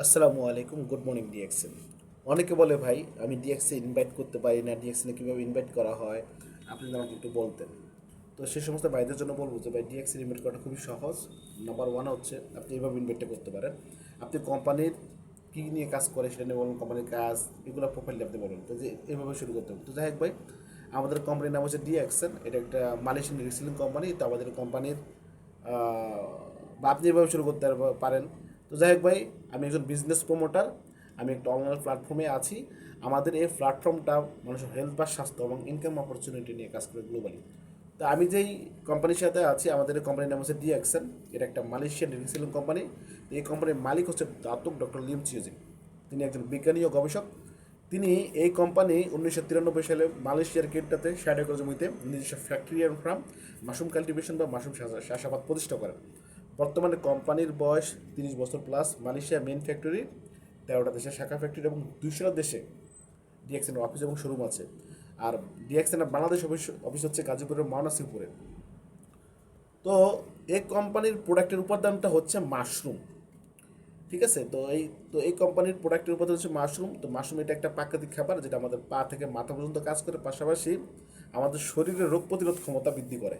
আসসালামু আলাইকুম, good morning DXN. অনেকে বলে ভাই আমি ডিএক্সে ইনভাইট করতে পারি না, ডিএক্সএনে কীভাবে ইনভাইট করা হয় আপনি যদি আমাকে একটু বলতেন। তো সেই সমস্ত ভাইদের জন্য বলবো যে ভাই ডিএক্সে ইনভাইট করাটা খুবই সহজ। নাম্বার ওয়ান হচ্ছে আপনি এইভাবে ইনভাইটটা করতে পারেন। আপনি কোম্পানির কী নিয়ে কাজ করে সেটা নিয়ে বলুন, কোম্পানির কাজ এগুলো প্রোফাইলটা আপনি বলুন। তো যে এভাবে শুরু করতে হবে। তো যাই হোক ভাই, আমাদের কোম্পানির নাম হচ্ছে ডিএক্সএন, এটা একটা মালয়েশিয়ান রিসেলিং কোম্পানি। তো আমাদের কোম্পানির বা আপনি এভাবে শুরু করতে পারেন। তো যাই হোক ভাই, আমি একজন বিজনেস প্রমোটার, আমি একটা অনলাইন প্ল্যাটফর্মে আছি। আমাদের এই প্ল্যাটফর্মটা মানুষের হেলথ বা স্বাস্থ্য এবং ইনকাম অপরচুনিটি নিয়ে কাজ করে গ্লোবালি। তো আমি যেই কোম্পানির সাথে আছি, আমাদের এই কোম্পানির নাম হচ্ছে ডিএক্সএন। এটা একটা মালয়েশিয়ান রিসেলিং কোম্পানি। এই কোম্পানির মালিক হচ্ছে দাতুক ডক্টর লিম চিউজিং। তিনি একজন বিজ্ঞানী ও গবেষক। তিনি এই কোম্পানি 1993 সালে মালয়েশিয়ার কেটটাতে 60 একর জমিতে নিজস্ব factory and farm mushroom cultivation বা মাশরুম চাষাবাদ প্রতিষ্ঠা করেন। বর্তমানে কোম্পানির বয়স 30 বছর প্লাস। মালয়েশিয়া মেইন ফ্যাক্টরি, 13টা দেশে শাখা ফ্যাক্টরি এবং 200টা দেশে ডিএক্সএন অফিস এবং শোরুম আছে। আর ডিএক্সএনের বাংলাদেশ অফিস হচ্ছে গাজীপুরের মহানাসিরপুরে। তো এই কোম্পানির প্রোডাক্টের উপাদানটা হচ্ছে মাশরুম। ঠিক আছে, তো এই কোম্পানির প্রোডাক্টের উপাদান হচ্ছে মাশরুম। তো মাশরুম এটা একটা প্রাকৃতিক খাবার যেটা আমাদের পা থেকে মাথা পর্যন্ত কাজ করে, পাশাপাশি আমাদের শরীরের রোগ প্রতিরোধ ক্ষমতা বৃদ্ধি করে।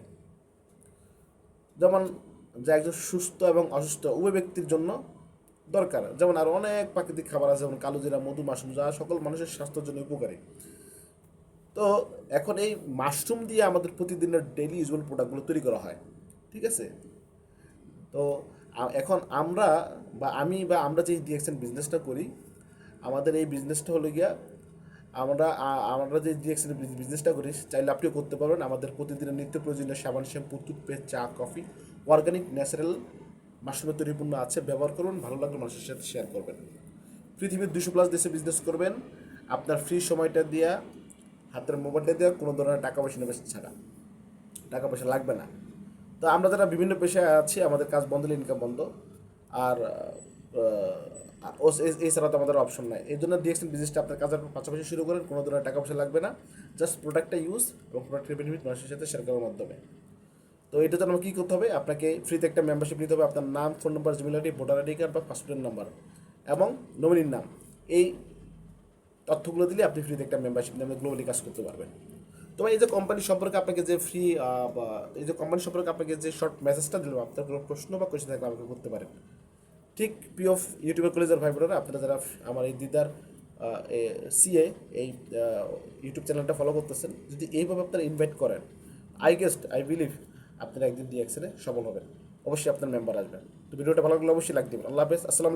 যেমন যা একজন সুস্থ এবং অসুস্থ উভয় ব্যক্তির জন্য দরকার। যেমন আর অনেক প্রাকৃতিক খাবার আছে, যেমন কালোজিরা, মধু, মাশরুম, যা সকল মানুষের স্বাস্থ্যের জন্য উপকারী। তো এখন এই মাশরুম দিয়ে আমাদের প্রতিদিনের ডেইলি ইউজুয়াল প্রোডাক্টগুলো তৈরি করা হয়। ঠিক আছে, তো এখন আমরা আমরা যে ডিএক্সএন বিজনেসটা করি, আমাদের এই বিজনেসটা হলো গিয়া আমরা যে ডিএক্সএন বিজনেসটা করি চাইলে আপনিও করতে পারবেন। আমাদের প্রতিদিনের নিত্য প্রয়োজনীয় সাবান, শ্যাম্পু, টুথপেস্ট, চা, কফি, অর্গানিক ন্যাচারাল মাশরুমের তৈরি পণ্য আছে, ব্যবহার করুন, ভালো লাগলে মানুষের সাথে শেয়ার করবেন। পৃথিবীর 200+ দেশে বিজনেস করবেন আপনার ফ্রি সময়টা দিয়া, হাতের মোবাইলটা দেওয়া, কোনো ধরনের টাকা পয়সা নেবেন ছাড়া। টাকা পয়সা লাগবে না। তো আমরা যারা বিভিন্ন পেশায় আছি, আমাদের কাজ বন্ধ হলে ইনকাম বন্ধ। আর এছাড়া তো আমাদের অপশন নাই। এই জন্য ডিএক্সএন বিজনেসটা আপনার কাজের পাশাপাশি শুরু করেন, কোনো ধরনের টাকা পয়সা লাগবে না। জাস্ট প্রোডাক্টটা ইউজ এবং প্রোডাক্টের বেনিফিট মানুষের সাথে শেয়ার করার মাধ্যমে। তো এটার জন্য কী করতে হবে, আপনাকে ফ্রিতে একটা মেম্বারশিপ নিতে হবে। আপনার নাম, phone number, Gmail ID, voter ID card বা পাসপোর্টের নাম্বার এবং নমিনির নাম, এই তথ্যগুলো দিলে আপনি ফ্রিতে একটা মেম্বারশিপ নিয়ে গ্লোবালি কাজ করতে পারবেন। তো এই যে কোম্পানি সম্পর্কে আপনাকে যে ফ্রি বা এই যে কোম্পানি সম্পর্কে আপনাকে যে শর্ট মেসেজটা দিলাম, আপনার কোনো প্রশ্ন বা কোয়েশ্চেন থাকলে আমাকে করতে পারেন। ঠিক প্রিয় ইউটিউবের কলেজের ভাই বোনেরা, আপনারা যারা আমার এই দিদার সিএ এই ইউটিউব চ্যানেলটা ফলো করতেছেন, যদি এইভাবে আপনারা ইনভাইট করেন, আই বিলিভ আপনারা একদিন ডিএক্সএনে সফল হবেন। অবশ্যই আপনার মেম্বার আসবেন। তো ভিডিওটা ভালো লাগলে অবশ্যই লাইক দেবেন। আল্লাহ হাফেজ, আসসালাম।